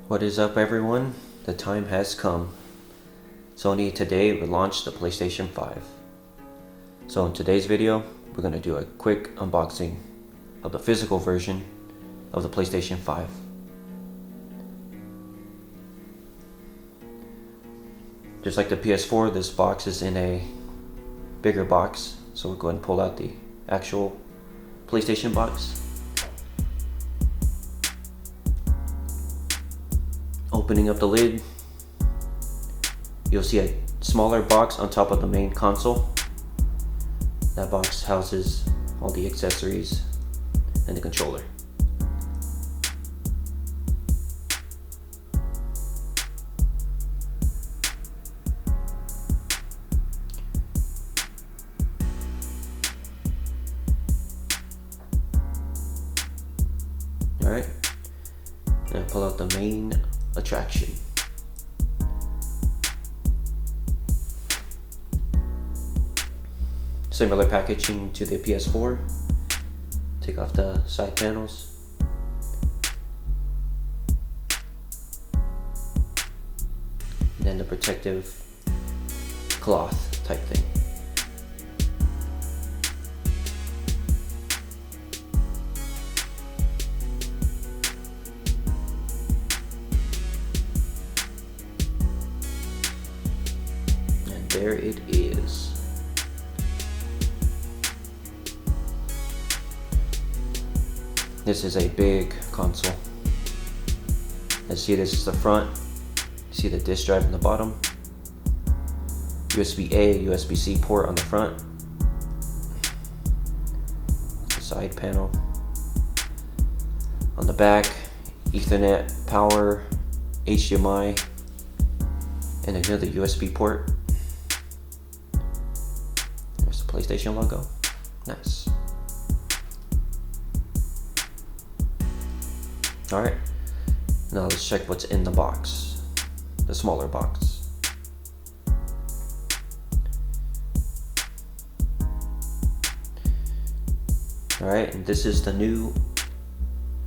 What is up, everyone? The time has come. Sony today relaunched the PlayStation 5. So in today's video, we're going to do a quick unboxing of the physical version of the PlayStation 5. Just like the PS4, this box is in a bigger box. So we'll go ahead and pull out the actual PlayStation box. Opening up the lid, you'll see a smaller box on top of the main console. That box houses all the accessories and the controller. Alright, now pull out the main attraction. Similar packaging to the PS4. Take off the side panels. And then the protective cloth type thing. And there it is. This is a big console. Let's see, this is the front. See the disk drive on the bottom. USB-A, USB-C port on the front. The side panel. On the back, Ethernet, power, HDMI, and another USB port. There's the PlayStation logo. Nice. Alright, now let's check what's in the box, the smaller box. Alright, and this is the new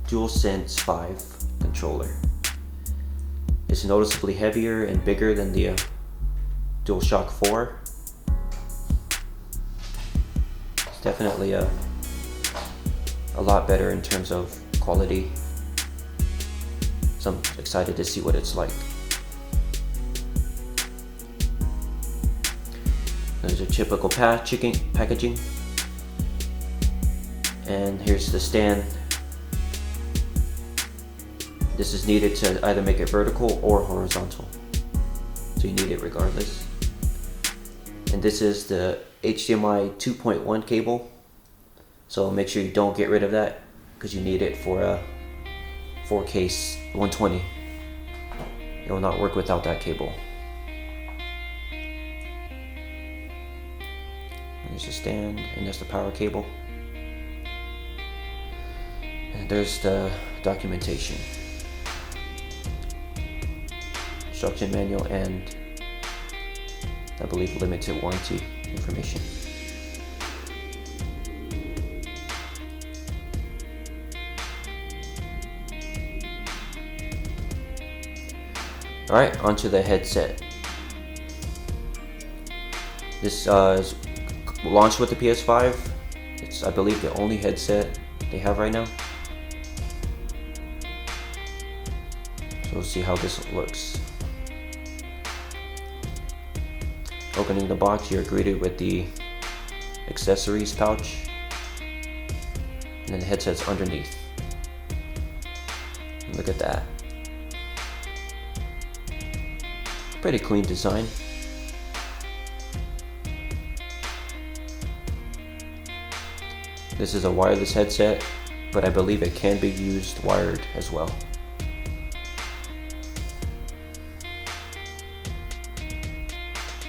DualSense 5 controller. It's noticeably heavier and bigger than the DualShock 4. It's definitely a lot better in terms of quality. I'm excited to see what it's like. There's a typical packaging. And here's the stand. This is needed to either make it vertical or horizontal. So you need it regardless. And this is the HDMI 2.1 cable. So make sure you don't get rid of that because you need it for a 4K 120. It will not work without that cable. There's the stand, and there's the power cable. And there's the documentation, instruction manual, and I believe limited warranty information. Alright, onto the headset. This is launched with the PS5. It's, I believe, the only headset they have right now. So we'll see how this looks. Opening the box, you're greeted with the accessories pouch. And then the headset's underneath. Look at that. Pretty clean design. This is a wireless headset, but I believe it can be used wired as well.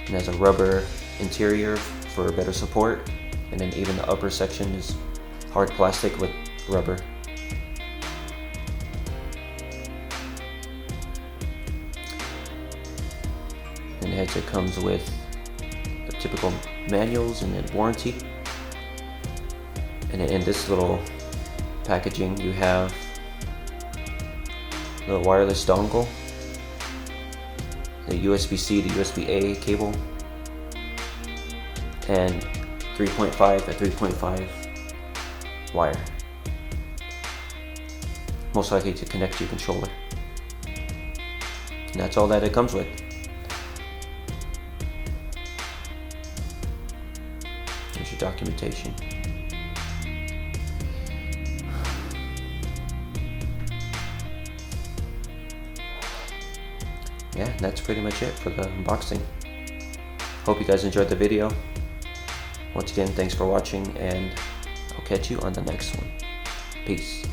It has a rubber interior for better support, and then even the upper section is hard plastic with rubber. And the headset comes with the typical manuals and then warranty. And in this little packaging you have the wireless dongle, the USB-C to USB-A cable, and 3.5 to 3.5 wire, most likely to connect to your controller. And that's all that it comes with. Here's your documentation. Yeah, that's pretty much it for the unboxing. Hope you guys enjoyed the video. Once again, thanks for watching, and I'll catch you on the next one. Peace.